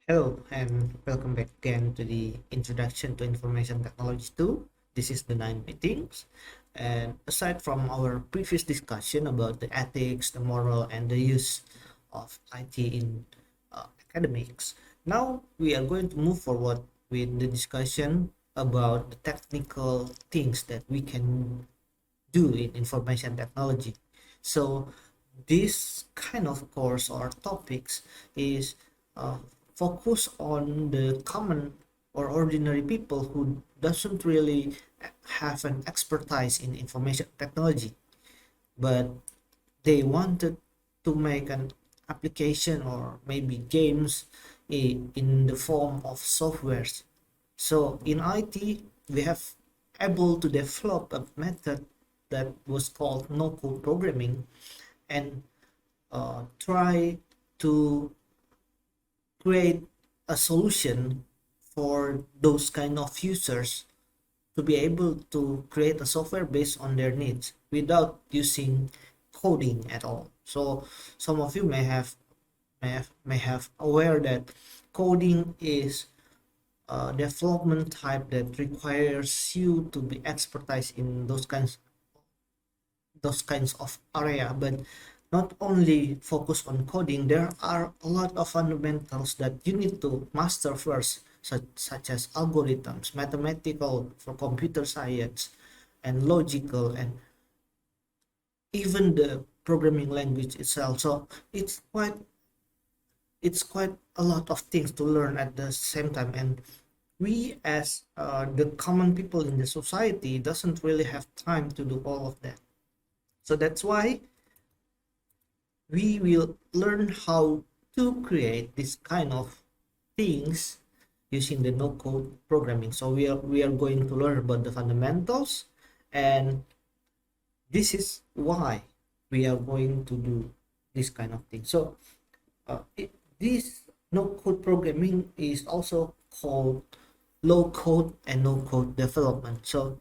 Hello and welcome back again to the Introduction to Information Technology 2. This is the 9 meetings. And aside from our previous discussion about the ethics, the moral, and the use of IT in academics, now we are going to move forward with the discussion about the technical things that we can do in information technology. So this kind of course or topics is uh, focus on the common or ordinary people who doesn't really have an expertise in information technology, but they wanted to make an application or maybe games in the form of softwares. So in IT, we have able to develop a method that was called no-code programming and try to create a solution for those kind of users to be able to create a software based on their needs without using coding at all. So some of you may have aware that coding is a development type that requires you to be expertise in those kinds of area, but not only focus on coding. There are a lot of fundamentals that you need to master first, such as algorithms, mathematical for computer science, and logical, and even the programming language itself. So it's quite a lot of things to learn at the same time, and we as the common people in the society doesn't really have time to do all of that. So that's why we will learn how to create this kind of things using the no code programming. So we are going to learn about the fundamentals, and this is why we are going to do this kind of thing. So this no code programming is also called low code and no code development. So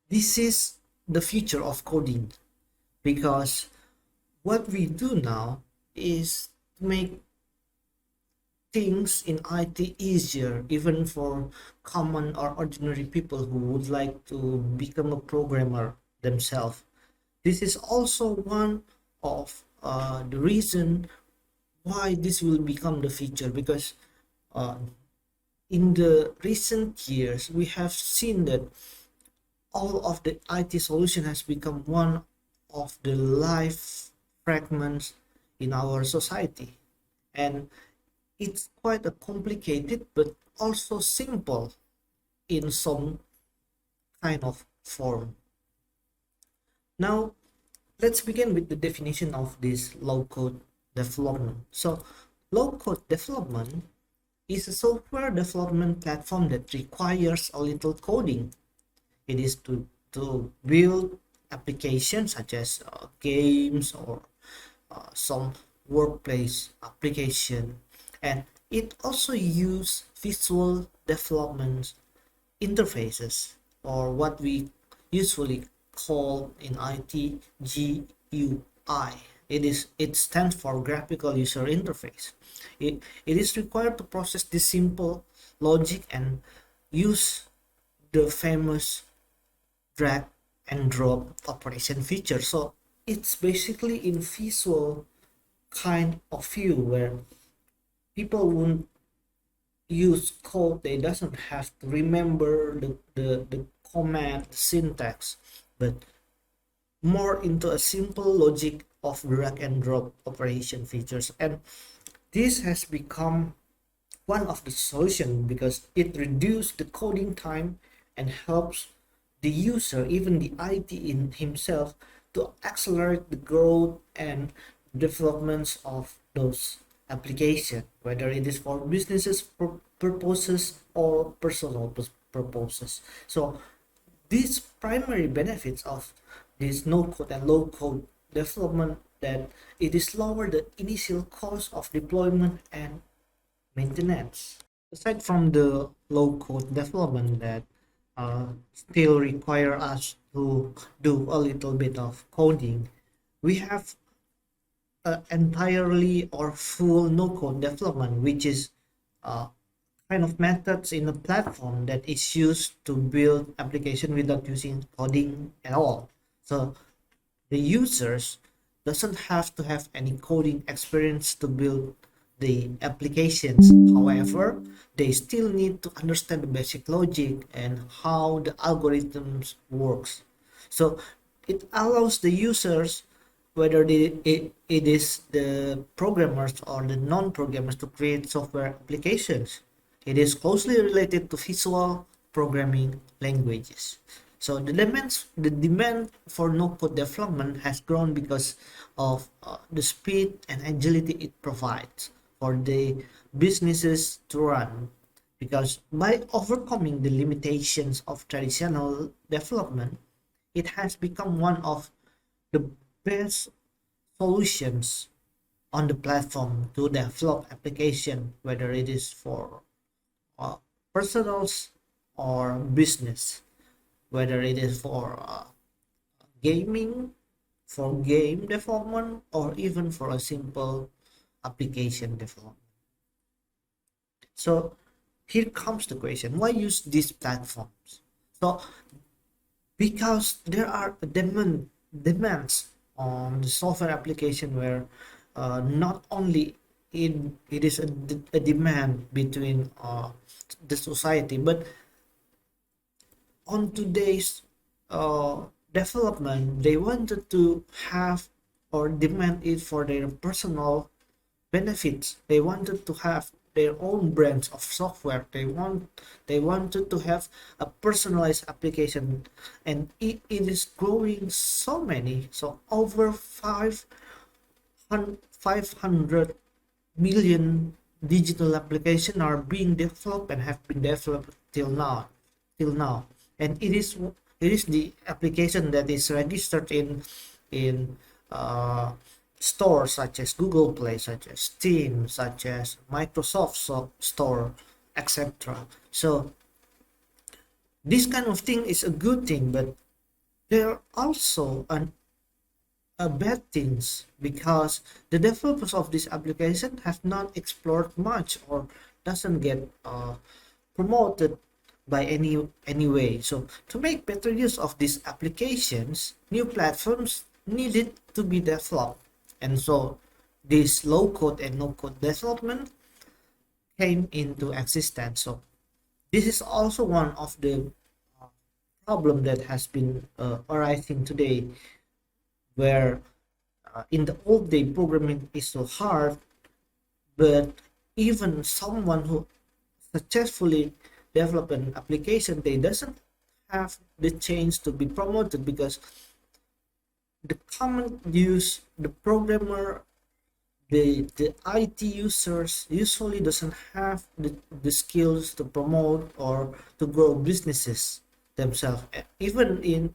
this is the future of coding, because what we do now is to make things in IT easier, even for common or ordinary people who would like to become a programmer themselves. This is also one of the reason why this will become the future, because uh, in the recent years we have seen that all of the IT solution has become one of the life fragments in our society, and it's quite a complicated but also simple in some kind of form. Now let's begin with the definition of this low code development. So low code development is a software development platform that requires a little coding. It is to build applications such as games or some workplace application, and it also use visual development interfaces, or what we usually call in IT GUI. It stands for graphical user interface. It is required to process this simple logic and use the famous drag and drop operation feature. So it's basically in visual kind of view where people won't use code. They doesn't have to remember the command syntax, but more into a simple logic of drag and drop operation features. And this has become one of the solution because it reduces the coding time and helps the user, even the IT in himself, to accelerate the growth and developments of those application, whether it is for businesses purposes or personal purposes. So these primary benefits of this no code and low code development, that it is lower the initial cost of deployment and maintenance. Aside from the low code development that still require us to do a little bit of coding, we have entirely or full no code development, which is uh, kind of methods in a platform that is used to build application without using coding at all. So the users doesn't have to have any coding experience to build the applications. However, they still need to understand the basic logic and how the algorithms works. So it allows the users, whether it is the programmers or the non-programmers, to create software applications. It is closely related to visual programming languages. So the demand for no-code development has grown because of the speed and agility it provides for the businesses to run. Because by overcoming the limitations of traditional development, it has become one of the best solutions on the platform to develop application, whether it is for uh, personals or business, whether it is for gaming, for game development, or even for a simple application development. So here comes the question: why use these platforms? So because there are demands on the software application where not only it is a demand between the society, but on today's development, they wanted to have or demand it for their personal benefits. They wanted to have their own brands of software. They wanted to have a personalized application, and it is growing so many. So over 500 million digital applications are being developed and have been developed till now, and it is the application that is registered in stores such as Google Play, such as Steam, such as Microsoft Store, etc. So this kind of thing is a good thing, but there are also bad things because the developers of this application have not explored much or doesn't get promoted by any way. So to make better use of these applications, new platforms needed to be developed, and so this low code and no code development came into existence. So this is also one of the problem that has been arising today, where in the old day programming is so hard, but even someone who successfully develop an application, they doesn't have the chance to be promoted because the common use, the programmer, the IT users usually doesn't have the skills to promote or to grow businesses themselves. Even in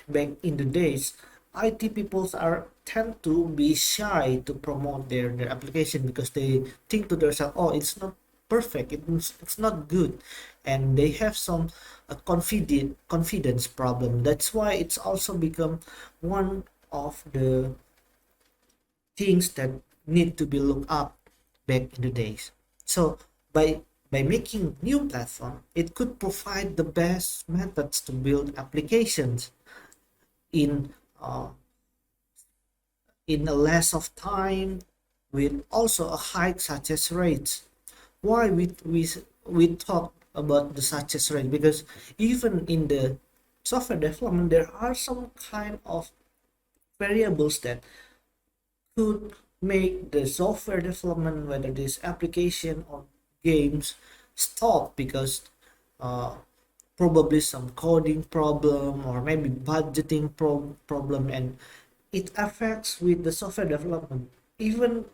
back in the days, IT peoples are tend to be shy to promote their application because they think to themselves, oh, it's not perfect, it's not good, and they have some confidence problem. That's why it's also become one of the things that need to be looked up back in the days. So by making new platform, it could provide the best methods to build applications in uh, in a less of time, with also a high success rates. Why we talk about the success rate? Because even in the software development, there are some kind of variables that could make the software development, whether this application or games, stop because uh, probably some coding problem or maybe budgeting problem, and it affects with the software development. Even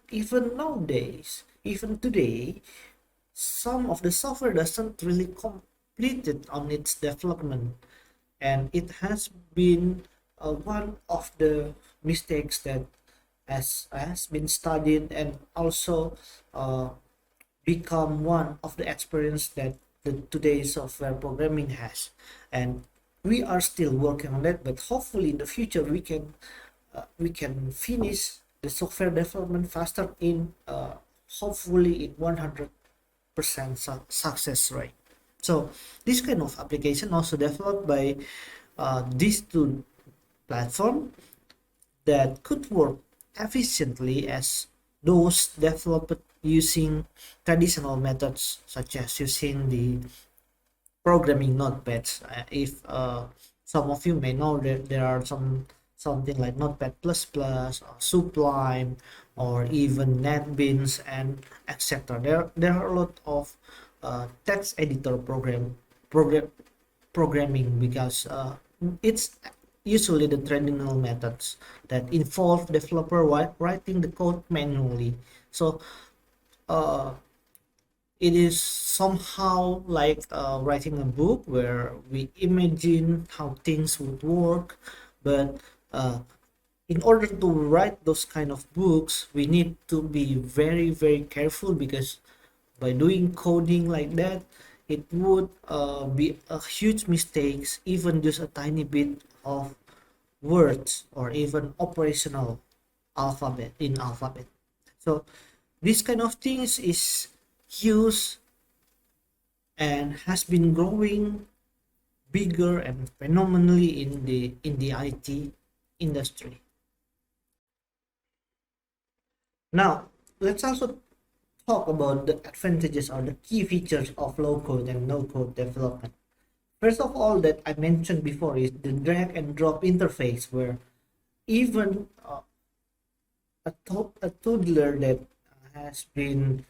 nowadays, even today, some of the software doesn't really complete it on its development, and it has been one of the mistakes that has been studied, and also uh, become one of the experience that the today's software programming has. And we are still working on that, but hopefully in the future we can finish the software development faster in hopefully in 100% success rate. So this kind of application also developed by these two platform that could work efficiently as those developed using traditional methods such as using the programming notepads. If some of you may know that there are something like Notepad++, or Sublime, or even NetBeans and etc. There are a lot of text editor program programming because it's usually the traditional methods that involve developer writing the code manually. So uh, it is somehow like writing a book where we imagine how things would work, but in order to write those kind of books we need to be very careful, because by doing coding like that it would be a huge mistakes, even just a tiny bit of words or even operational alphabet. So this kind of things is used and has been growing bigger and phenomenally in the IT industry. Now let's also talk about the advantages or the key features of low code and no code development. First of all, that I mentioned before is the drag and drop interface, where even a toddler that has been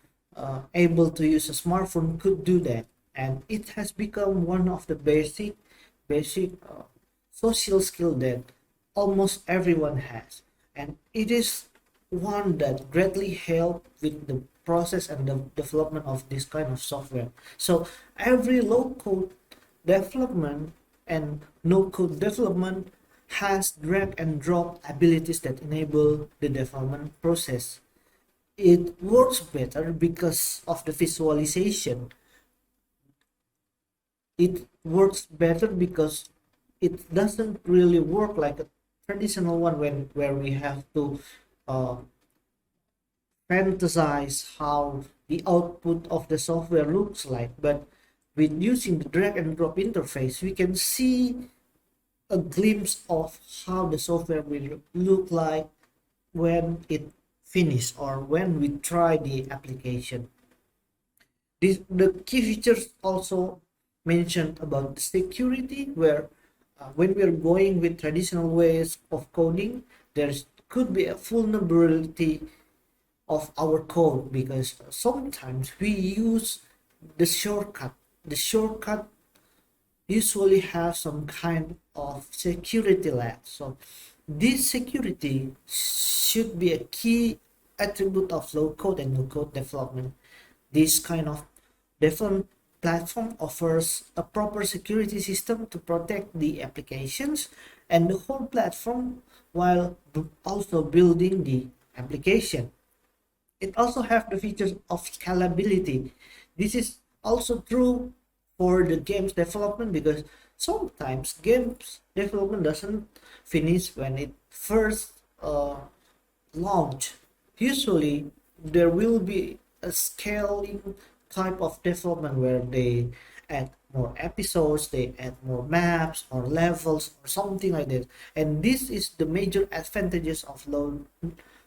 able to use a smartphone could do that, and it has become one of the basic social skill that almost everyone has, and it is one that greatly help with the process and the development of this kind of software. So every low code development and no code development has drag and drop abilities that enable the development process. It works better because of the visualization. It works better because it doesn't really work like a traditional one when where we have to uh, fantasize how the output of the software looks like. But with using the drag and drop interface we can see a glimpse of how the software will look like when it finish or when we try the application. The key features also mentioned about the security, where when we are going with traditional ways of coding, there could be a vulnerability of our code, because sometimes we use the shortcut. The shortcut usually have some kind of security lag. So this security should be a key attribute of low code and no code development. This kind of development platform offers a proper security system to protect the applications and the whole platform while also building the application. It also have the features of scalability. This is also true for the games development, because sometimes games development doesn't finish when it first launch. Usually there will be a scaling type of development where they add more episodes, they add more maps or levels or something like that. And this is the major advantages of low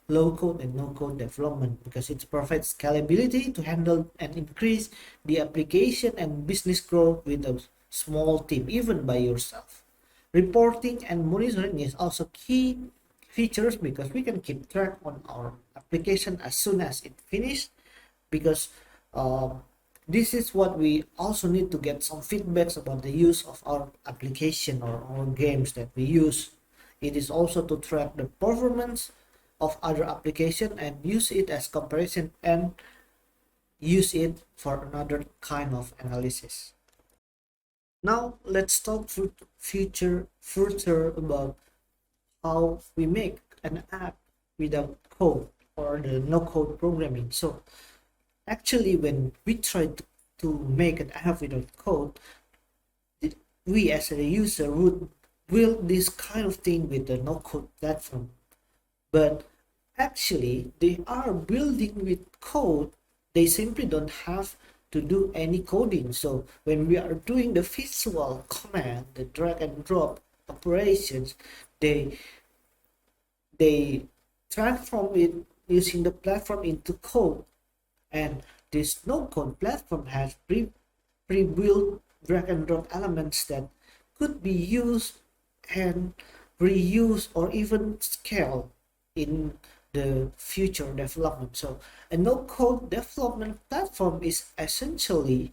code and no code development, because it provides scalability to handle and increase the application and business growth with a small team, even by yourself. Reporting and monitoring is also key features, because we can keep track on our application as soon as it finishes, because uh, this is what we also need to get some feedbacks about the use of our application or our games that we use. It is also to track the performance of other application and use it as comparison and use it for another kind of analysis. Now let's talk further about how we make an app without code or the no code programming. So actually when we try to make an app without code, we as a user would build this kind of thing with the no code platform. But Actually, they are building with code. They simply don't have to do any coding. So when we are doing the visual command, the drag and drop operations, they they transform it using the platform into code. And this no-code platform has pre-built drag and drop elements that could be used and reused or even scale in the future development. So a no-code development platform is essentially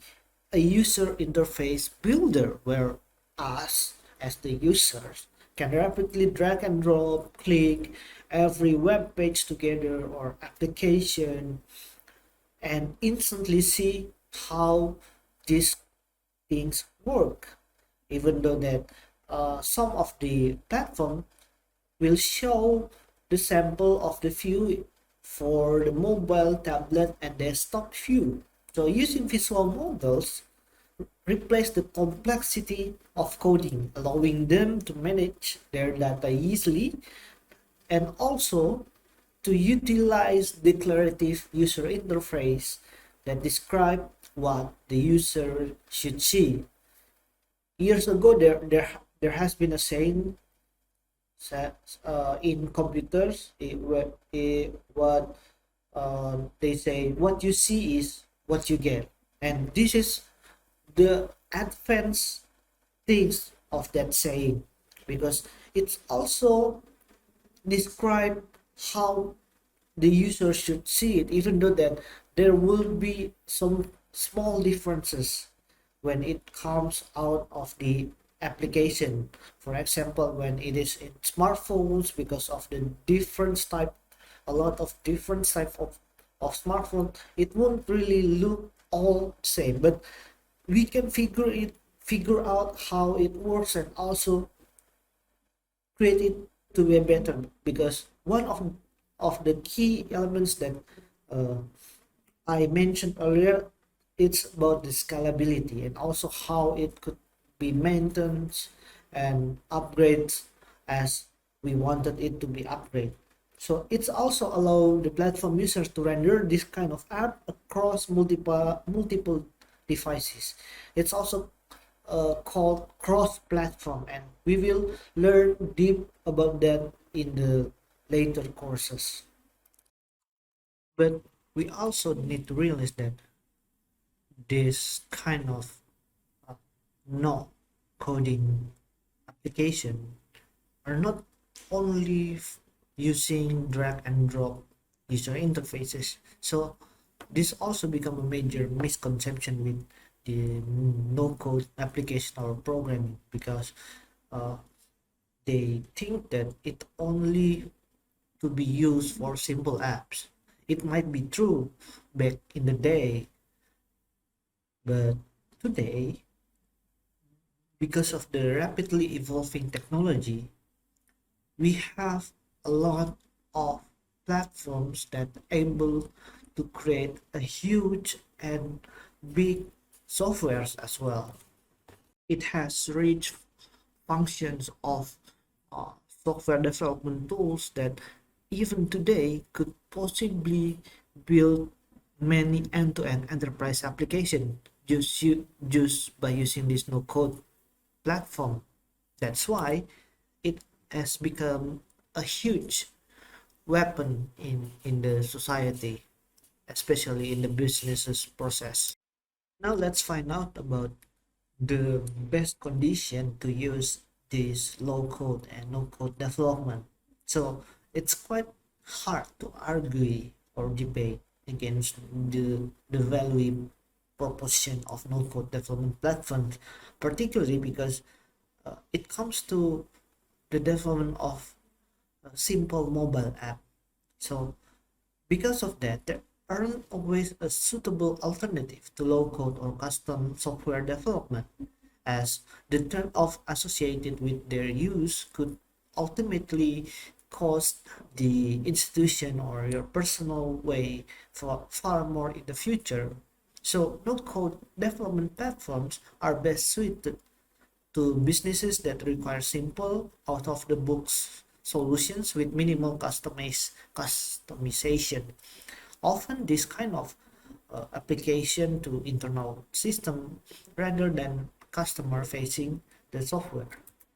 a user interface builder where us as the users can rapidly drag and drop, click every web page together or application and instantly see how these things work, even though that some of the platform will show the sample of the view for the mobile, tablet, and desktop view. So using visual models replace the complexity of coding, allowing them to manage their data easily and also to utilize declarative user interface that describe what the user should see. Years ago, there has been a saying in computers, what they say, what you see is what you get, and this is the advanced things of that saying because it's also describe how the user should see it, even though that there will be some small differences when it comes out of the application. For example, when it is in smartphones, because of the different type, a lot of different type of smartphone, it won't really look all same, but we can figure out how it works and also create it to be better, because one of the key elements that uh, I mentioned earlier, it's about the scalability and also how it could be maintained and upgrades as we wanted it to be upgraded. So it's also allow the platform users to render this kind of app across multiple devices. It's also called cross-platform, and we will learn deep about that in the later courses. But we also need to realize that this kind of uh, no coding application are not only using drag and drop user interfaces. So this also become a major misconception with the no code application or programming, because uh, they think that it only to be used for simple apps. It might be true back in the day, but today, because of the rapidly evolving technology, we have a lot of platforms that are able to create a huge and big softwares as well. It has rich functions of uh, software development tools that even today could possibly build many end-to-end enterprise applications just by using this no-code platform. That's why it has become a huge weapon in the society, especially in the businesses process. Now let's find out about the best condition to use this low code and no code development. So it's quite hard to argue or debate against the value proposition of no code development platforms, particularly because it comes to the development of a simple mobile app. So because of that, there aren't always a suitable alternative to low-code or custom software development, as the turn-off associated with their use could ultimately cost the institution or your personal way for far more in the future. So no-code development platforms are best suited to businesses that require simple, out-of-the-box solutions with minimal customization. Often this kind of application to internal system rather than customer facing the software.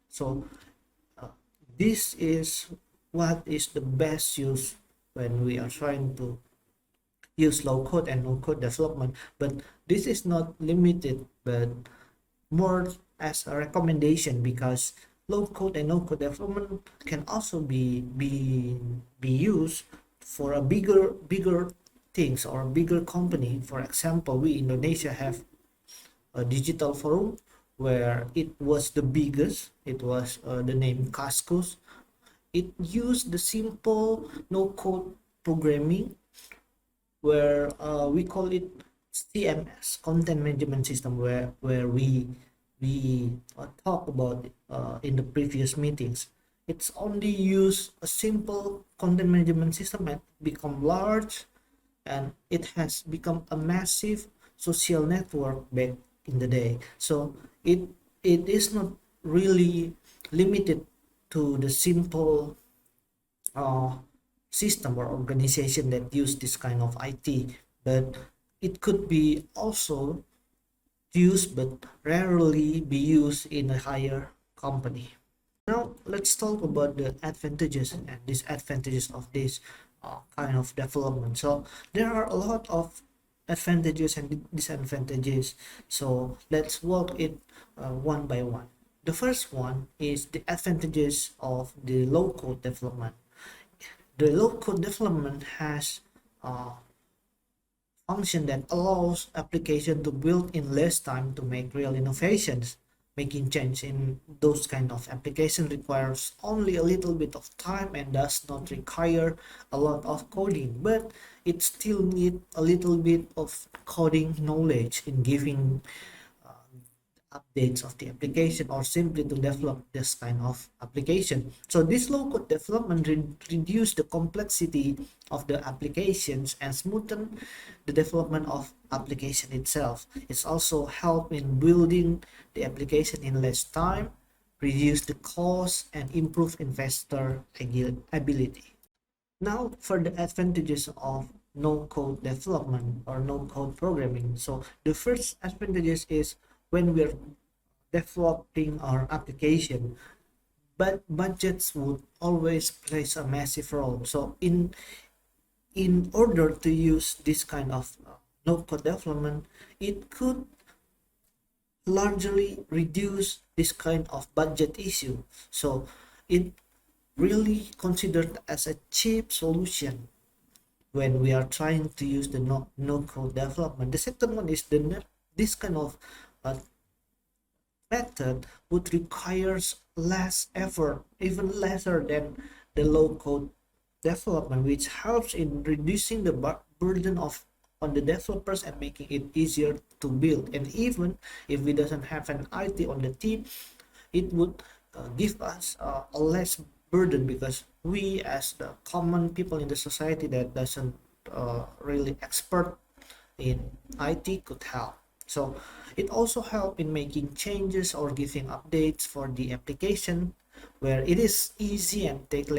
So uh, this is what is the best use when we are trying to use low code and no code development. But this is not limited, but more as a recommendation, because low code and no code development can also be used for a bigger things or bigger company. For example, we Indonesia have a digital forum where it was the biggest. It was the name Kaskus. It used the simple no code programming where we call it CMS, content management system, where we talk about in the previous meetings. It's only use a simple content management system and become large, and it has become a massive social network back in the day. So it is not really limited to the simple uh, system or organization that use this kind of IT, but it could be also used but rarely be used in a higher company. Now let's talk about the advantages and disadvantages of this kind of development. So there are a lot of advantages and disadvantages. So let's walk it one by one. The first one is the advantages of the low code development. The low code development has a function that allows application to build in less time to make real innovations. Making change in those kind of application requires only a little bit of time and does not require a lot of coding, but it still need a little bit of coding knowledge in giving updates of the application or simply to develop this kind of application. So this low code development reduce the complexity of the applications and smoothen the development of application itself. It's also help in building the application in less time, reduce the cost, and improve investor ability. Now for the advantages of no code development or no code programming. So the first advantages is when we're developing our application, but budgets would always plays a massive role. So in order to use this kind of no code development, it could largely reduce this kind of budget issue. So it really considered as a cheap solution when we are trying to use the no code development. The second one is this kind of uh, method would requires less effort, even lesser than the low code development, which helps in reducing the burden of on the developers and making it easier to build. And even if we doesn't have an IT on the team, it would give us a less burden, because we as the common people in the society that doesn't really expert in IT could help. So it also help in making changes or giving updates for the application, where it is easy and take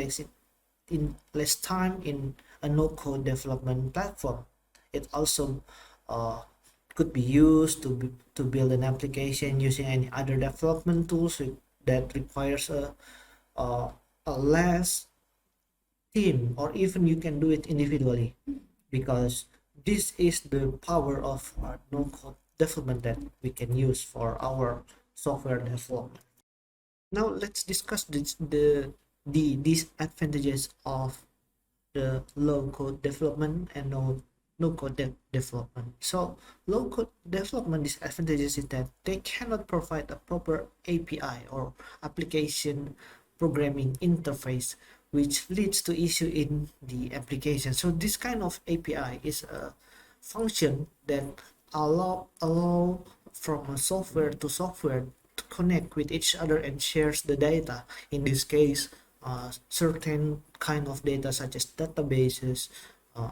in less time in a no-code development platform. It also uh, could be used to build an application using any other development tools that requires a, a less team, or even you can do it individually, because this is the power of no code development that we can use for our software development. Now let's discuss the disadvantages of the low code development and no code development. So low code development disadvantages is that they cannot provide a proper API or application programming interface, which leads to issue in the application. So this kind of API is a function that allow from a software to software to connect with each other and shares the data. In this case, certain kind of data such as databases,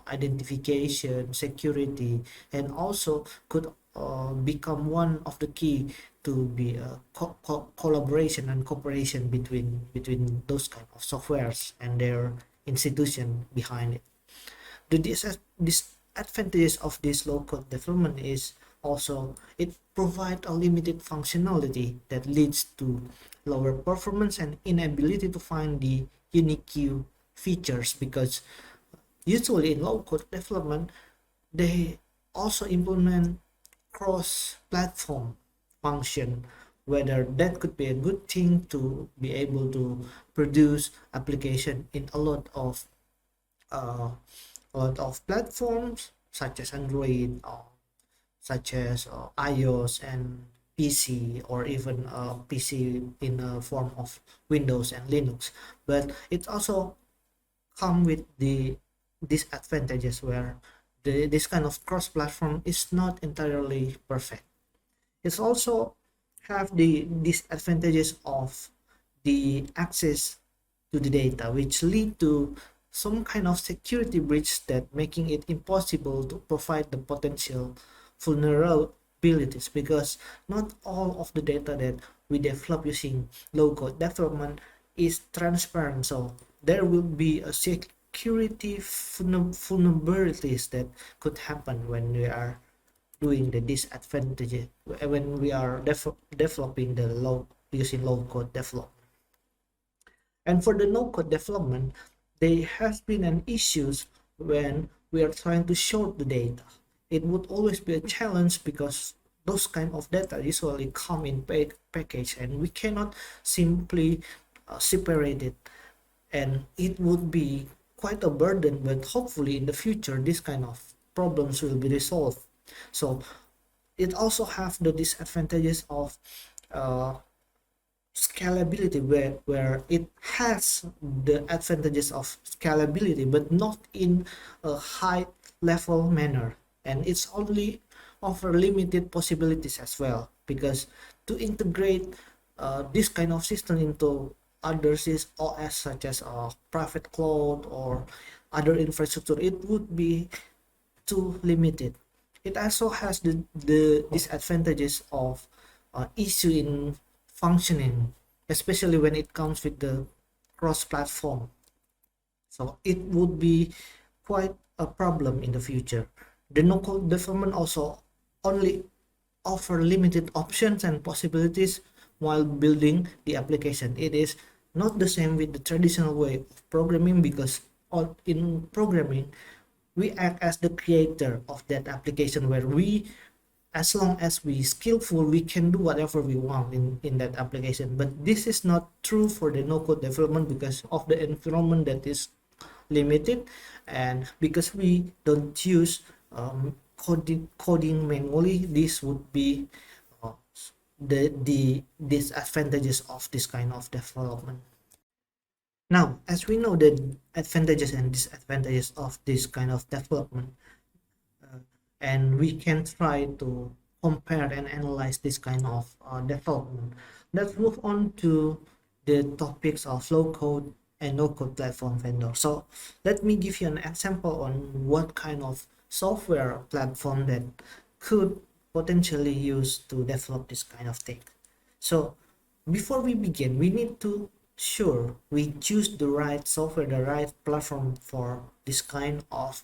identification, security, and also could become one of the key to be a collaboration and cooperation between those kind of softwares and their institution behind it. The disadvantages of this low-code development is also it provides a limited functionality that leads to lower performance and inability to find the unique features, because usually in low-code development they also implement cross-platform function, whether that could be a good thing to be able to produce application in uh, a lot of platforms such as Android or such as iOS and PC, or even PC in a form of Windows and Linux. But it also come with the disadvantages where this kind of cross-platform is not entirely perfect. It's also have the disadvantages of the access to the data, which lead to some kind of security breach that making it impossible to provide the potential vulnerabilities, because not all of the data that we develop using low code development is transparent. So there will be a security vulnerabilities that could happen when we are doing the disadvantages, when we are developing the low using low code development. And for the no code development, there has been an issues when we are trying to sort the data. It would always be a challenge because those kind of data usually come in package, and we cannot simply separate it, and it would be quite a burden. But hopefully in the future this kind of problems will be resolved. So it also have the disadvantages of uh, scalability, where it has the advantages of scalability but not in a high level manner, and it's only offer limited possibilities as well, because to integrate this kind of system into other OS such as a private cloud or other infrastructure, it would be too limited. It also has the disadvantages of issue in functioning, especially when it comes with the cross-platform. So it would be quite a problem in the future. The no-code development also only offer limited options and possibilities while building the application. It is not the same with the traditional way of programming, because in programming we act as the creator of that application, where we, as long as we skillful, we can do whatever we want in that application. But this is not true for the no code development because of the environment that is limited, and because we don't use coding manually. This would be uh, the disadvantages of this kind of development. Now, as we know the advantages and disadvantages of this kind of development, uh, and we can try to compare and analyze this kind of development, let's move on to the topics of low code and no code platform vendor. So let me give you an example on what kind of software platform that could potentially use to develop this kind of thing. So before we begin, we need to sure we choose the right software, the right platform for this kind of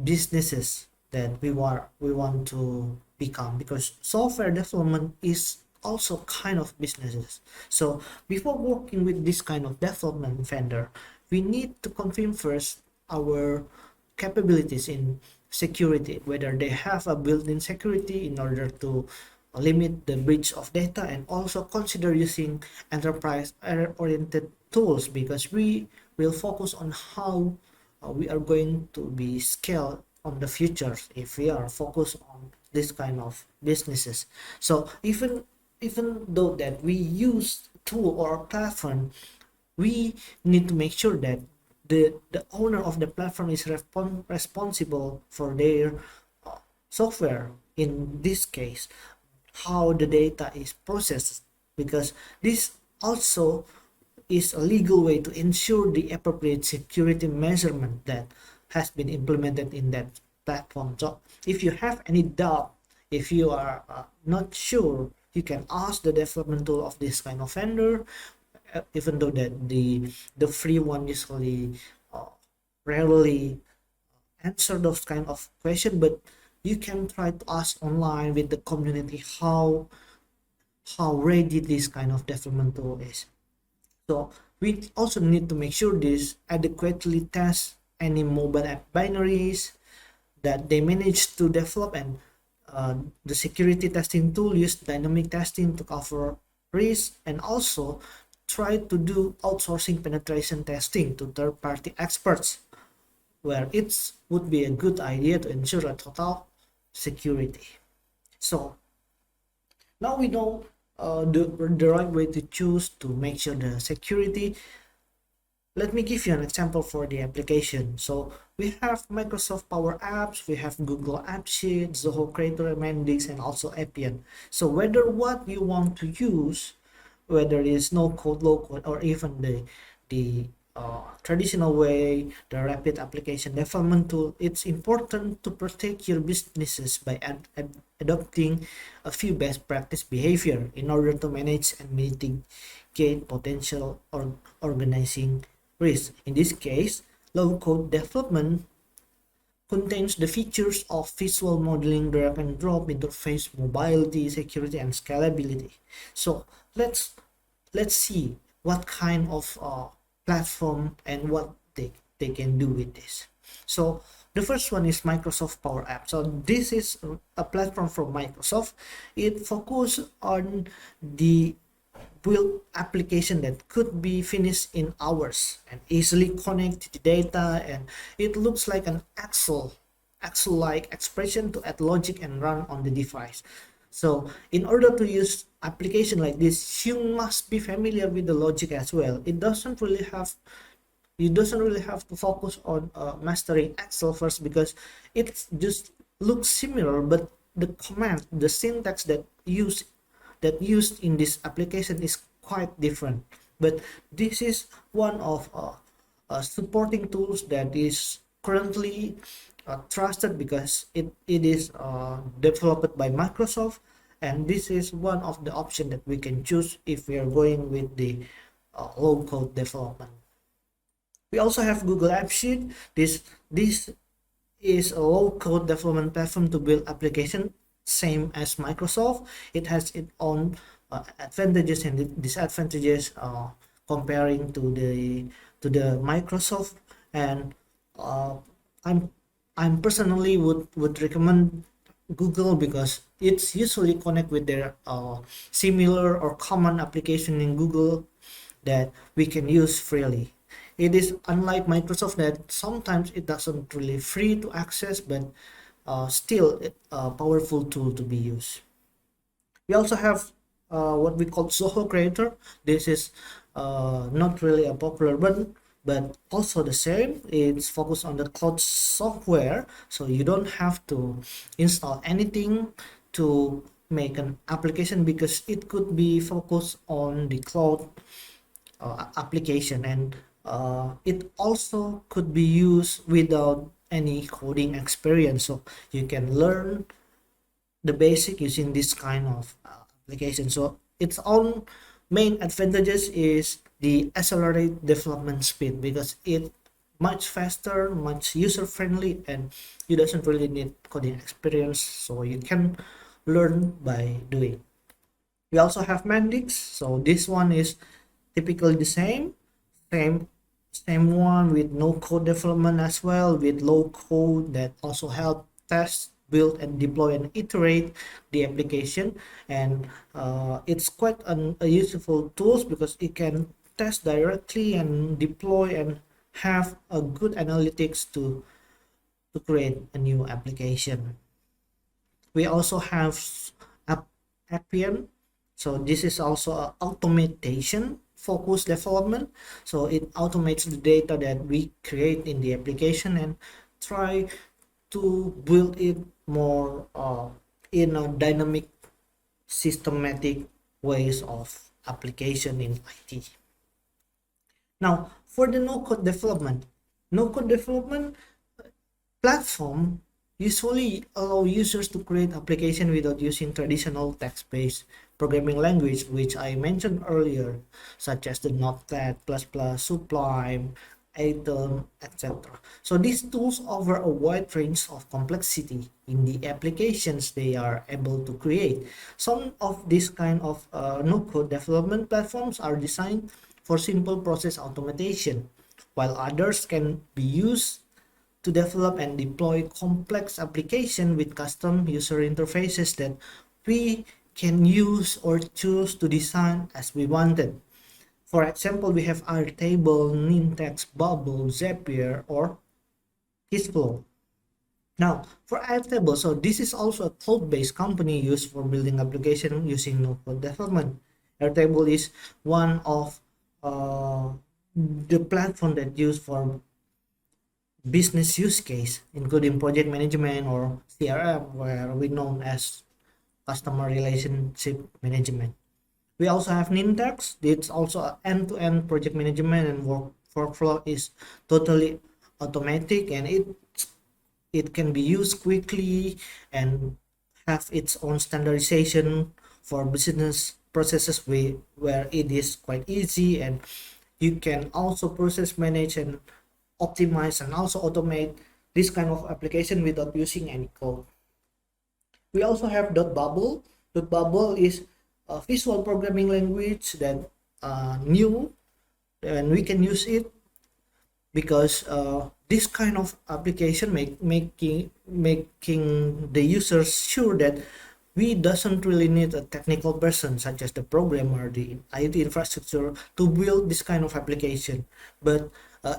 businesses that we want to become, because software development is also kind of businesses. So before working with this kind of development vendor, we need to confirm first our capabilities in security, whether they have a built-in security in order to limit the breach of data, and also consider using enterprise oriented tools, because we will focus on how we are going to be scaled on the future if we are focused on this kind of businesses. So even though that we use tool or platform, we need to make sure that the owner of the platform is responsible for their software, in this case how the data is processed, because this also is a legal way to ensure the appropriate security measurement that has been implemented in that platform. So if you have any doubt If you are not sure, you can ask the development tool of this kind of vendor, even though that the free one usually rarely answer those kind of question, but you can try to ask online with the community how ready this kind of development tool is. So we also need to make sure this adequately test any mobile app binaries that they manage to develop, and the security testing tool use dynamic testing to cover risk, and also try to do outsourcing penetration testing to third-party experts where it would be a good idea to ensure a total security. So now we know the right way to choose to make sure the security. Let me give you an example for the application. So we have Microsoft Power Apps, we have Google Apps Sheet, Zoho Creator, Mendix, and also Appian. So whether what you want to use, whether it's no code, low code, or even the traditional way, the rapid application development tool, it's important to protect your businesses by adopting a few best practice behavior in order to manage and mitigate potential or organizing risk. In this case, low code development contains the features of visual modeling, drag and drop interface, mobility, security, and scalability. So let's see what kind of platform and what they can do with this. So the first one is Microsoft Power App. So this is a platform from Microsoft. It focuses on the build application that could be finished in hours and easily connect to data, and it looks like an Excel-like expression to add logic and run on the device. So in order to use application like this, you must be familiar with the logic as well. It doesn't really have you doesn't really have to focus on mastering Excel first, because it just looks similar, but the command, the syntax used in this application is quite different. But this is one of supporting tools that is currently trusted because it is developed by Microsoft, and this is one of the options that we can choose if we are going with the low code development. We also have Google Apps Sheet. This is a low code development platform to build application, same as Microsoft. It has its own advantages and disadvantages comparing to the Microsoft, and uh, I'm I'm personally would recommend Google because it's usually connect with their similar or common application in Google that we can use freely. It is unlike Microsoft that sometimes it doesn't really free to access, but still a powerful tool to be used. We also have what we call Zoho Creator. This is not really a popular one, but also the same. It's focused on the cloud software, so you don't have to install anything to make an application, because it could be focused on the cloud application, and it also could be used without any coding experience, so you can learn the basic using this kind of application. So its own main advantages is the accelerate development speed, because it much faster, much user friendly, and you doesn't really need coding experience, so you can learn by doing. We also have Mendix. So this one is typically the same one with no code development as well, with low code that also help test, build, and deploy and iterate the application. And it's quite a useful tools because it can test directly and deploy and have a good analytics to create a new application. We also have Appian. So this is also a automation focused development. So it automates the data that we create in the application and try to build it more in a dynamic, systematic ways of application in IT. Now, for the no-code development platform usually allow users to create application without using traditional text-based programming language, which I mentioned earlier, such as the Notepad++, Sublime, Atom, etc. So these tools offer a wide range of complexity in the applications they are able to create. Some of these kind of no-code development platforms are designed for simple process automation, while others can be used to develop and deploy complex applications with custom user interfaces that we can use or choose to design as we wanted. For example, we have Airtable, Nintex, Bubble, Zapier, or Kissflow. Now, for Airtable, so this is also a cloud-based company used for building application using no-code development. Airtable is one of the platform that used for business use case, including project management or CRM, where we know as customer relationship management. We also have Nintex. It's also a end-to-end project management and workflow is totally automatic, and it can be used quickly and have its own standardization for business processes where it is quite easy, and you can also process manage and optimize and also automate this kind of application without using any code. We also have Bubble. Bubble is a visual programming language that new, and we can use it because this kind of application making the users sure that we doesn't really need a technical person such as the programmer, the IT infrastructure to build this kind of application, but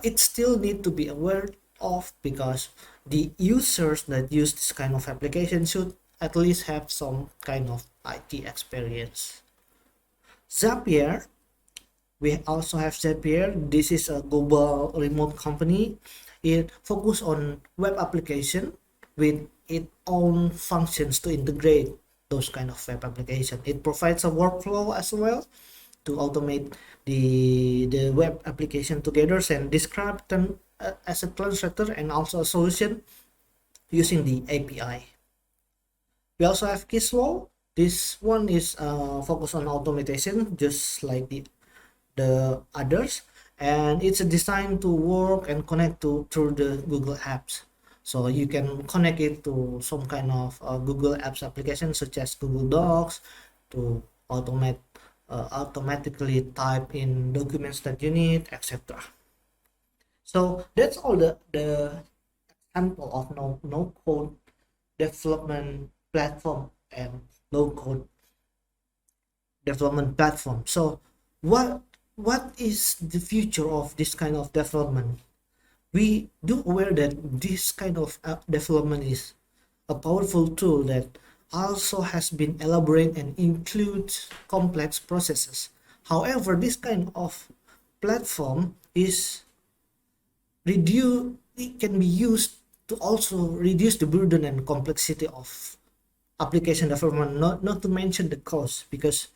it still need to be aware of, because the users that use this kind of application should at least have some kind of IT experience. Zapier, we also have Zapier. This is a global remote company. It focuses on web application with its own functions to integrate those kind of web application. It provides a workflow as well to automate the web application together and describe them as a translator and also a solution using the API. We also have Kissflow. This one is focused on automation, just like the others, and it's designed to work and connect to through the Google Apps. So you can connect it to some kind of Google Apps application such as Google Docs to automatically type in documents that you need, etc. So that's all the example of no code development platform and low code development platform. So what is the future of this kind of development? We do aware that this kind of development is a powerful tool that also has been elaborate and includes complex processes. However, this kind of platform is reduce it can be used to also reduce the burden and complexity of application development, not to mention the cost, because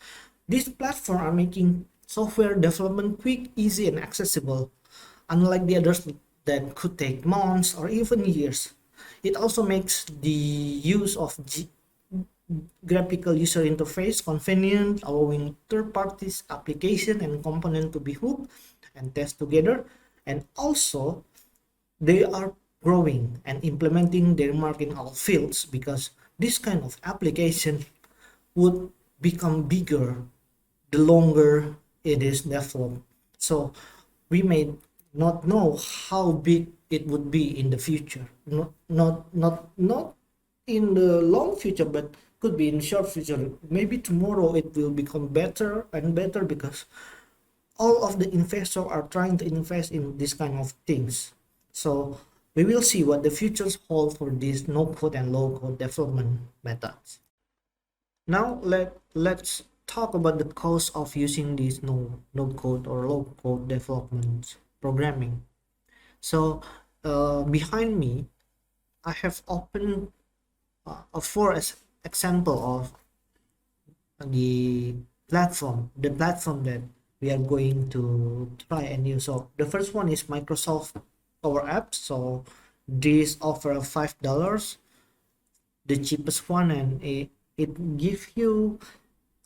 these platforms are making software development quick, easy, and accessible, unlike the others that could take months or even years. It also makes the use of graphical user interface convenient, allowing third parties application and component to be hooked and test together. And also they are growing and implementing their mark in all fields, because this kind of application would become bigger the longer it is developed. So we may not know how big it would be in the future, not in the long future, but could be in short future. Maybe tomorrow it will become better and better, because all of the investors are trying to invest in this kind of things. So we will see what the futures hold for these no code and low code development methods. Now let's talk about the cost of using these no code or low code development programming. So behind me I have opened a four example of the platform that we are going to try and use. So the first one is Microsoft Power Apps. So these offer $5 the cheapest one, and it gives you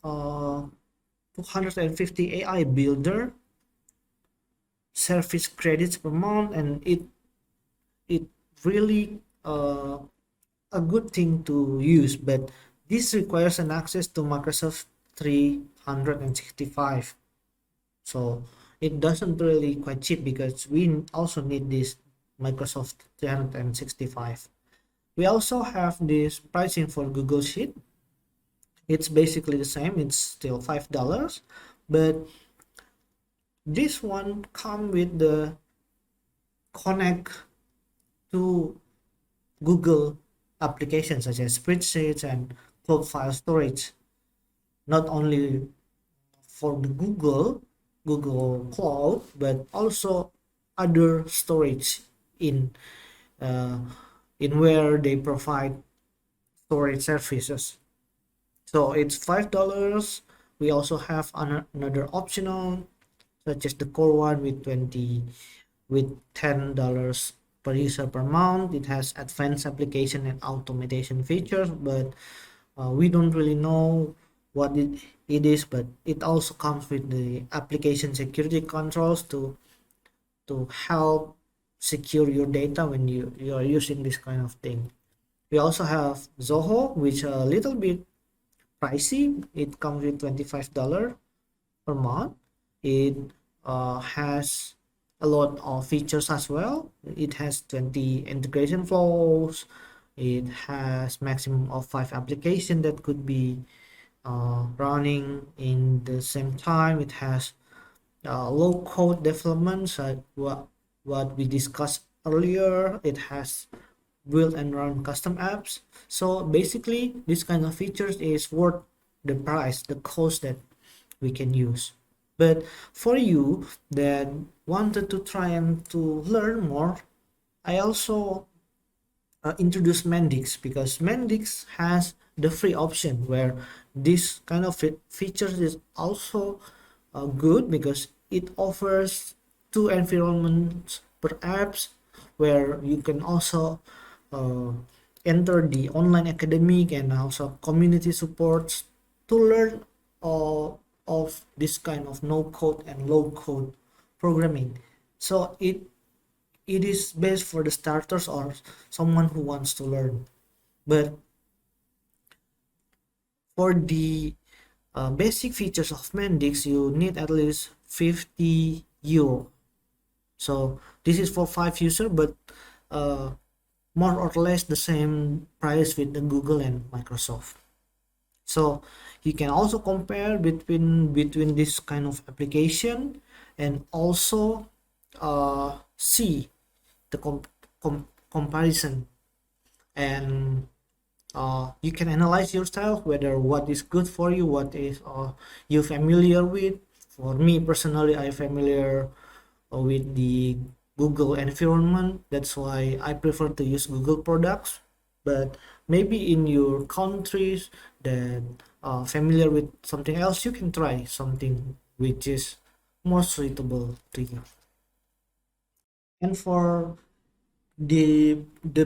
250 AI builder service credits per month, and it really a good thing to use, but this requires an access to Microsoft 365. So it doesn't really quite cheap because we also need this Microsoft 365. We also have this pricing for Google Sheet. It's basically the same, it's still $5, but this one come with the connect to Google applications such as spreadsheets and cloud file storage, not only for the Google Cloud, but also other storage in uh, in where they provide storage services. So it's $5. We also have another optional such as the core one with $10 per user per month. It has advanced application and automation features, but we don't really know what it is, but it also comes with the application security controls to help secure your data when you are using this kind of thing. We also have Zoho, which a little bit pricey. It comes with $25 per month. It has a lot of features as well. It has 20 integration flows. It has maximum of 5 applications that could be running in the same time. It has low code development, what we discussed earlier. It has build and run custom apps. So basically this kind of features is worth the price, the cost that we can use. But for you that wanted to try and to learn more, I also introduce Mendix, because Mendix has the free option where this kind of features is also good because it offers 2 environments per apps, where you can also uh, enter the online academic and also community supports to learn of this kind of no code and low code programming. So it is best for the starters or someone who wants to learn. But for the basic features of Mendix, you need at least 50 euro. So this is for 5 user, but uh, more or less the same price with the Google and Microsoft. So you can also compare between this kind of application, and also see the comparison, and you can analyze yourself whether what is good for you, what is you familiar with. For me personally, I familiar with the Google environment. That's why I prefer to use Google products. But maybe in your countries that are familiar with something else, you can try something which is more suitable to you. And for the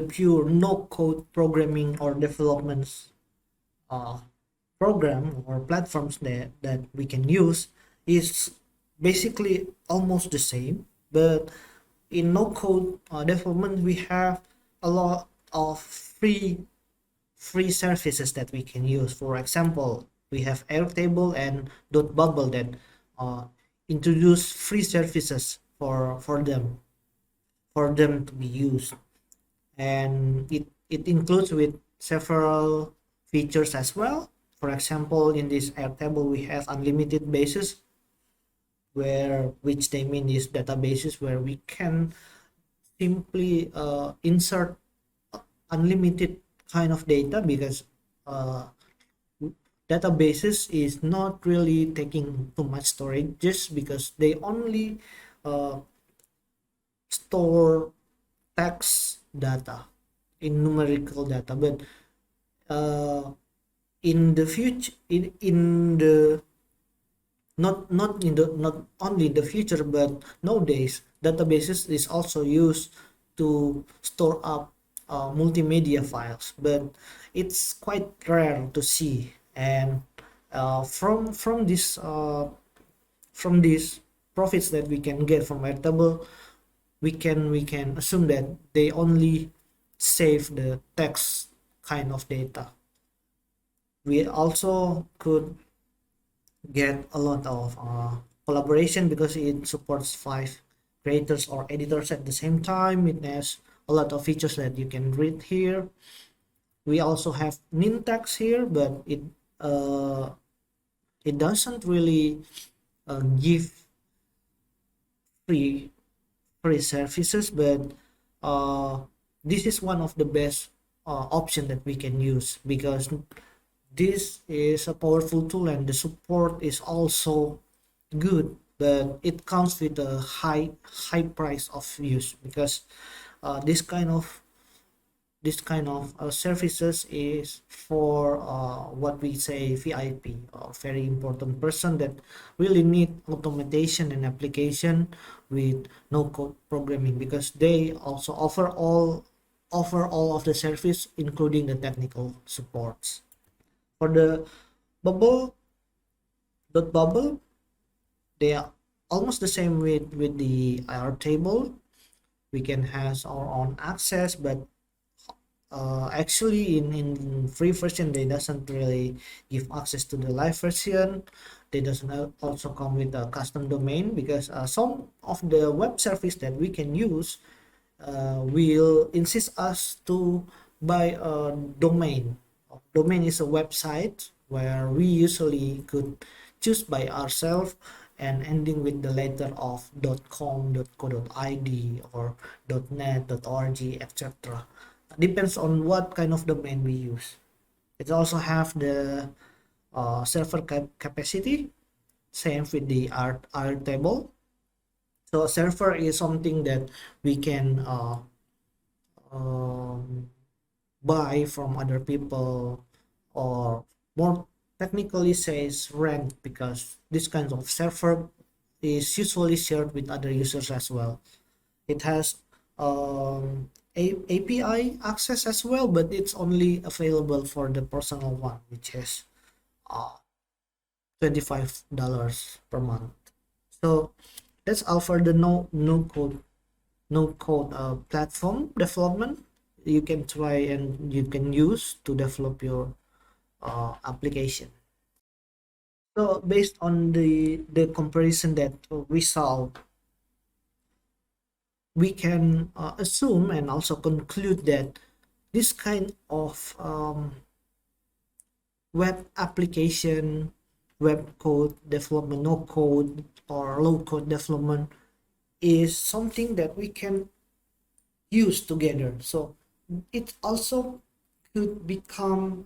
pure no code programming or developments uh, program or platforms that we can use is basically almost the same, but in no code development we have a lot of free services that we can use. For example, we have Airtable and Bubble that uh, introduce free services for them to be used, and it includes with several features as well. For example, in this Airtable we have unlimited bases, where which they mean is databases where we can simply insert unlimited kind of data, because uh, databases is not really taking too much storage, just because they only uh, store text data in numerical data. But uh, in the future, in the not only in the future, but nowadays databases is also used to store up multimedia files, but it's quite rare to see. And from these profits that we can get from Airtable, we can assume that they only save the text kind of data. We also could get a lot of collaboration because it supports 5 creators or editors at the same time. It has a lot of features that you can read here. We also have Nintex here, but it doesn't really give free services, but uh, this is one of the best option that we can use, because this is a powerful tool and the support is also good, but it comes with a high price of use, because this kind of services is for what we say VIP, or very important person that really need automation and application with no code programming, because they also offer all of the service, including the technical supports. For the bubble bubble, they are almost the same with the Airtable. We can have our own access, but actually in free version they doesn't really give access to the live version. They doesn't also come with a custom domain, because some of the web service that we can use will insist us to buy a domain. Domain is a website where we usually could choose by ourselves and ending with the letter of .com, .co.id, or .net, .org, etc. Depends on what kind of domain we use. It also have the server capacity, same with the Airtable. So a server is something that we can um, buy from other people, or more technically says rent, because this kind of server is usually shared with other users as well. It has API access as well, but it's only available for the personal one, which is uh, $25 per month. So that's all for the no code platform development. You can try and you can use to develop your application. So based on the comparison that we saw, we can assume and also conclude that this kind of web application, web code development, no code or low code development, is something that we can use together. So it also could become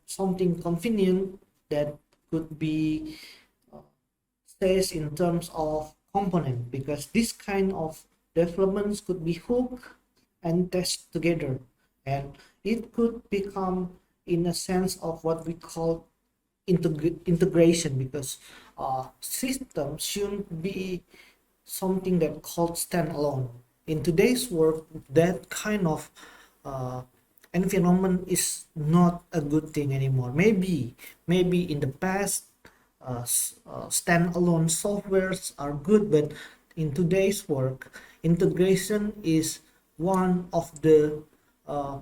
something convenient that could be says in terms of component, because this kind of developments could be hooked and test together, and it could become in a sense of what we call integration, because systems shouldn't be something that called standalone. In today's world, that kind of uh, environment is not a good thing anymore. Maybe in the past, standalone softwares are good, but in today's work, integration is one of the uh,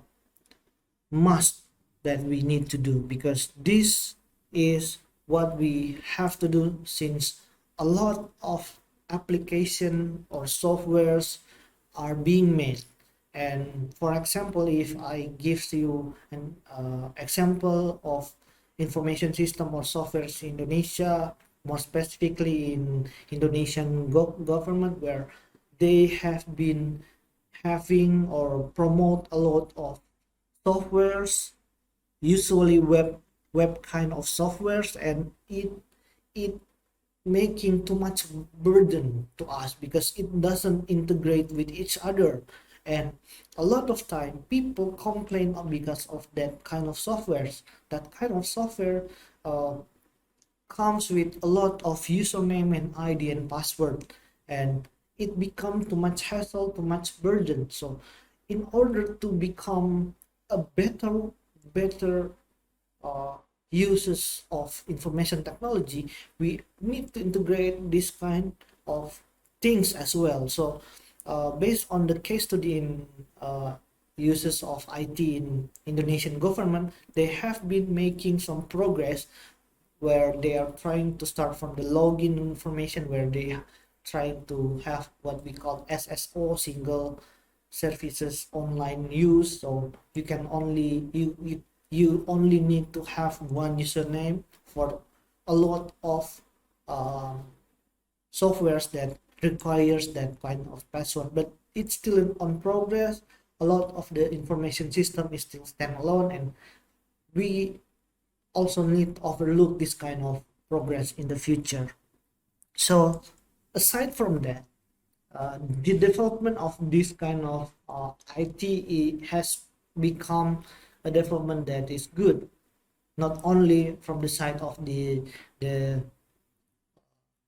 must that we need to do, because this is what we have to do, since a lot of application or softwares are being made. And for example, if I give you an example of information system or softwares in Indonesia, more specifically in Indonesian government, where they have been having or promote a lot of softwares, usually web kind of softwares, and it making too much burden to us, because it doesn't integrate with each other. And a lot of time people complain because of that kind of softwares. That kind of software uh, comes with a lot of username and ID and password, and it become too much hassle, too much burden. So in order to become a better uh, uses of information technology, we need to integrate this kind of things as well. So based on the case study in uses of IT in Indonesian government, they have been making some progress where they are trying to start from the login information, where they trying to have what we call SSO, single services online use. So you can only you only need to have one username for a lot of um, softwares that requires that kind of password, but it's still on progress. A lot of the information system is still standalone, and we also need to overlook this kind of progress in the future. So aside from that, the development of this kind of IT has become a development that is good, not only from the side of the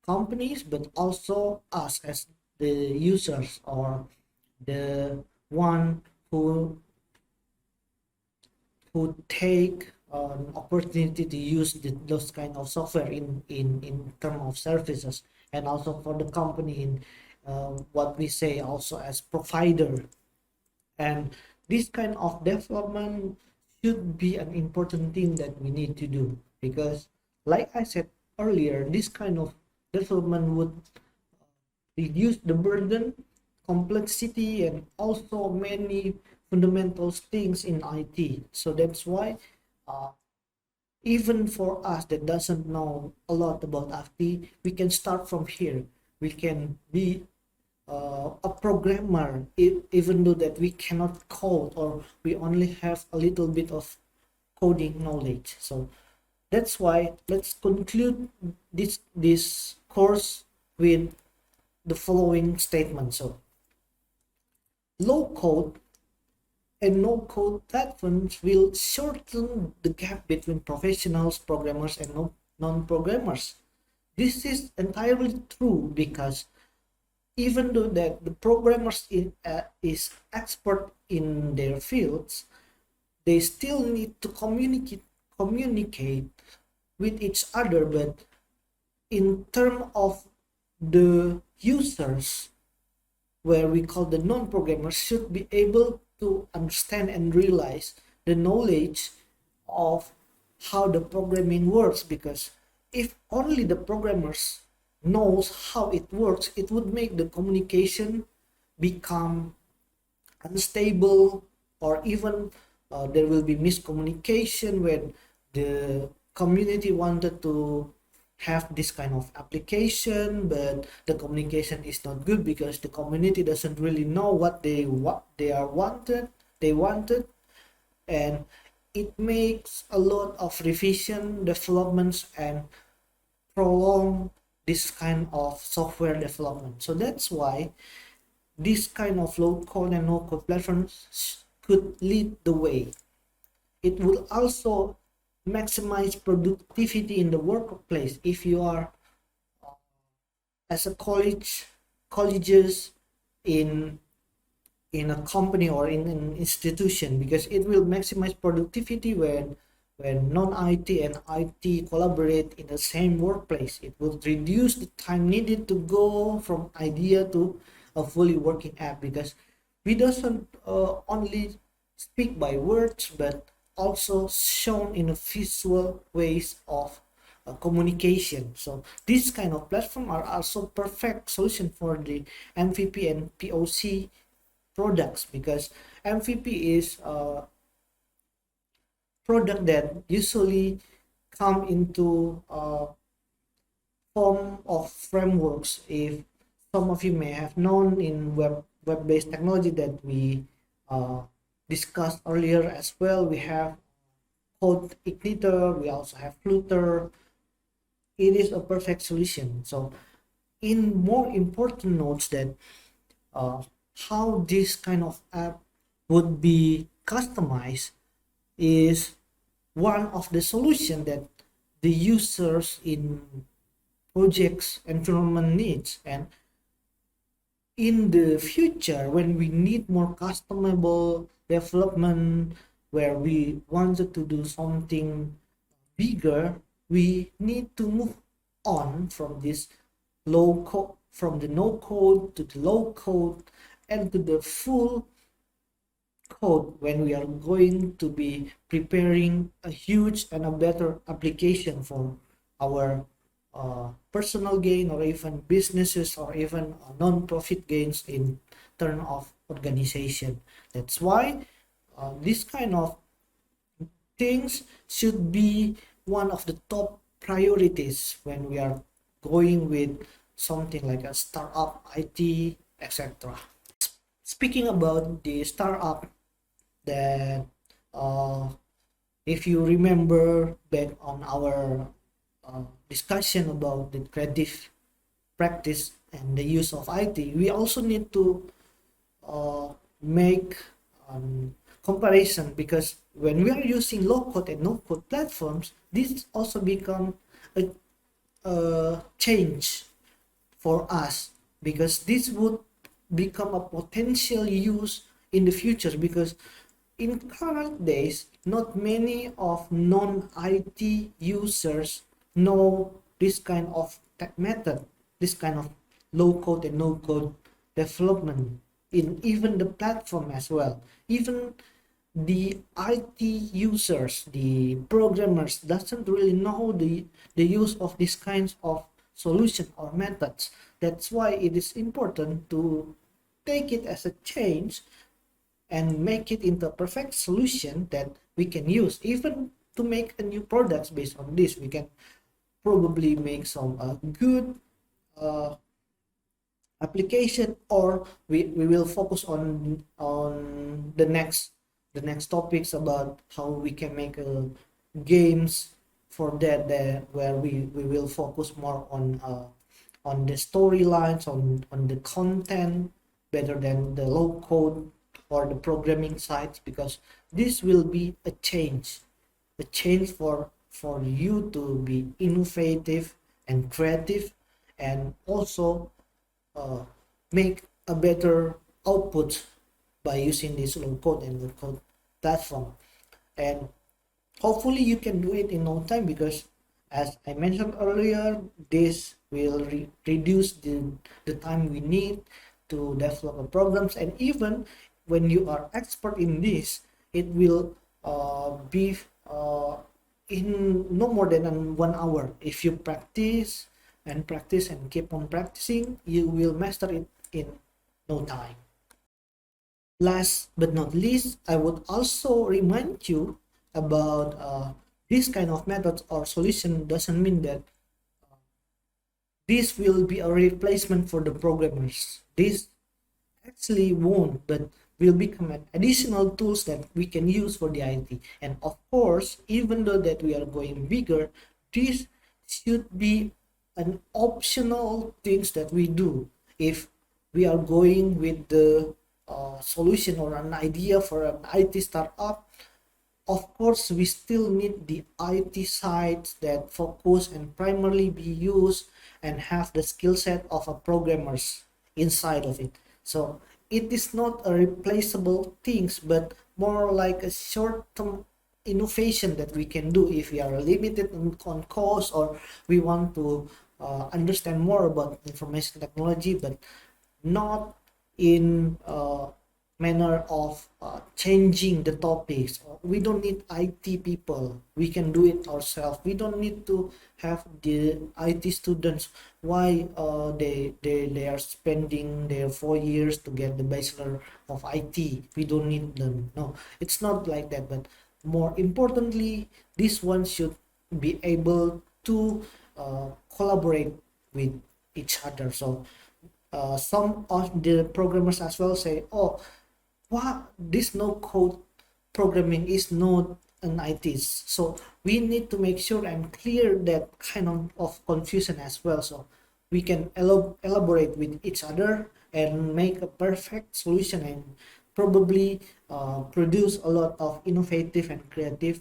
companies, but also us as the users, or the one who take an opportunity to use those kind of software in term of services, and also for the company in what we say also as provider. And this kind of development should be an important thing that we need to do, because like I said earlier, this kind of development would reduce the burden, complexity, and also many fundamental things in IT. So that's why uh, even for us that doesn't know a lot about IT, we can start from here. We can be a programmer, even though that we cannot code, or we only have a little bit of coding knowledge. So that's why let's conclude this course with the following statement. So low code and no code platforms will shorten the gap between professionals, programmers, and non-programmers. This is entirely true, because even though that the programmers is expert in their fields, they still need to communicate with each other. But in terms of the users, where we call the non-programmers, should be able to understand and realize the knowledge of how the programming works, because if only the programmers knows how it works, it would make the communication become unstable, or even there will be miscommunication when the community wanted to have this kind of application, but the communication is not good because the community doesn't really know what they are wanted. And it makes a lot of revision developments and prolong this kind of software development. So that's why this kind of low code and no code platforms could lead the way. It will also maximize productivity in the workplace. If you are as a colleges in a company or in an institution, because it will maximize productivity when non-IT and IT collaborate in the same workplace. It will reduce the time needed to go from idea to a fully working app, because we doesn't only speak by words, but also shown in a visual ways of communication. So this kind of platform are also perfect solution for the MVP and POC products, because MVP is a product that usually come into form of frameworks. If some of you may have known in web-based technology that we uh, discussed earlier as well, we have Code Igniter, we also have Flutter. It is a perfect solution. So in more important notes, that uh, how this kind of app would be customized is one of the solution that the users in projects environment needs. And in the future, when we need more customizable development, where we wanted to do something bigger, we need to move on from this low code, from the no code to the low code and to the full code, when we are going to be preparing a huge and a better application for our personal gain, or even businesses, or even non-profit gains in terms of organization. That's why this kind of things should be one of the top priorities when we are going with something like a startup, IT, etc. Speaking about the startup, that uh, if you remember back on our discussion about the creative practice and the use of IT, we also need to uh, make comparison, because when we are using low code and no code platforms, this also become a change for us, because this would become a potential use in the future, because in current days not many of non-IT users know this kind of method, this kind of low code and no code development in even the platform as well. Even the IT users, the programmers doesn't really know the use of these kinds of solution or methods. That's why it is important to take it as a change and make it into a perfect solution that we can use. Even to make a new products based on this, we can probably make some good uh, application, or we will focus on the next topics about how we can make games for that, where we will focus more on the storylines, on the content, better than the low code or the programming sides, because this will be a change for you to be innovative and creative, and also uh, make a better output by using this low code and no code platform. And hopefully you can do it in no time, because as I mentioned earlier, this will reduce the time we need to develop a programs. And even when you are expert in this, it will be in no more than 1 hour. If you practice and keep on practicing, you will master it in no time. Last but not least, I would also remind you about this kind of methods or solution doesn't mean that this will be a replacement for the programmers. This actually won't, but will become an additional tools that we can use for the IT. And of course, even though that we are going bigger, this should be an optional things that we do. If we are going with the solution or an idea for an IT startup, of course we still need the IT sites that focus and primarily be used and have the skill set of a programmers inside of it. So it is not a replaceable things, but more like a short-term innovation that we can do if we are limited on cost, or we want to understand more about information technology, but not in manner of changing the topics. We don't need IT people, we can do it ourselves. We don't need to have the IT students. Why they are spending their 4 years to get the bachelor of IT? We don't need them. No, it's not like that. But more importantly, this one should be able to collaborate with each other. So some of the programmers as well say, oh, what, this no code programming is not an IT. So we need to make sure and clear that kind of confusion as well, so we can elaborate with each other and make a perfect solution, and probably produce a lot of innovative and creative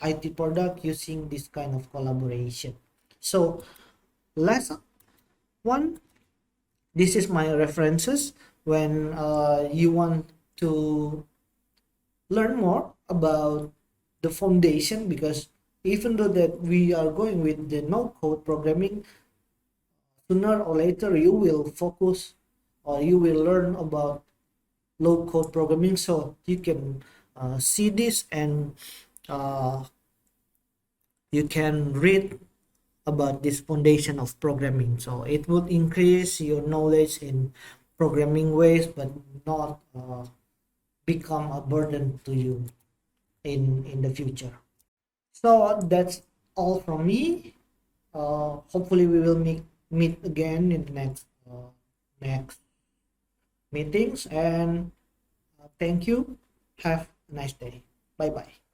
IT product using this kind of collaboration. So last one This is my references when you want to learn more about the foundation, because even though that we are going with the no code programming, sooner or later you will focus or you will learn about low code programming, so you can see this, and uh, you can read about this foundation of programming, so it would increase your knowledge in programming ways but not become a burden to you in the future. So that's all from me. Hopefully we will meet again in the next meetings, and thank you. Have a nice day. Bye bye.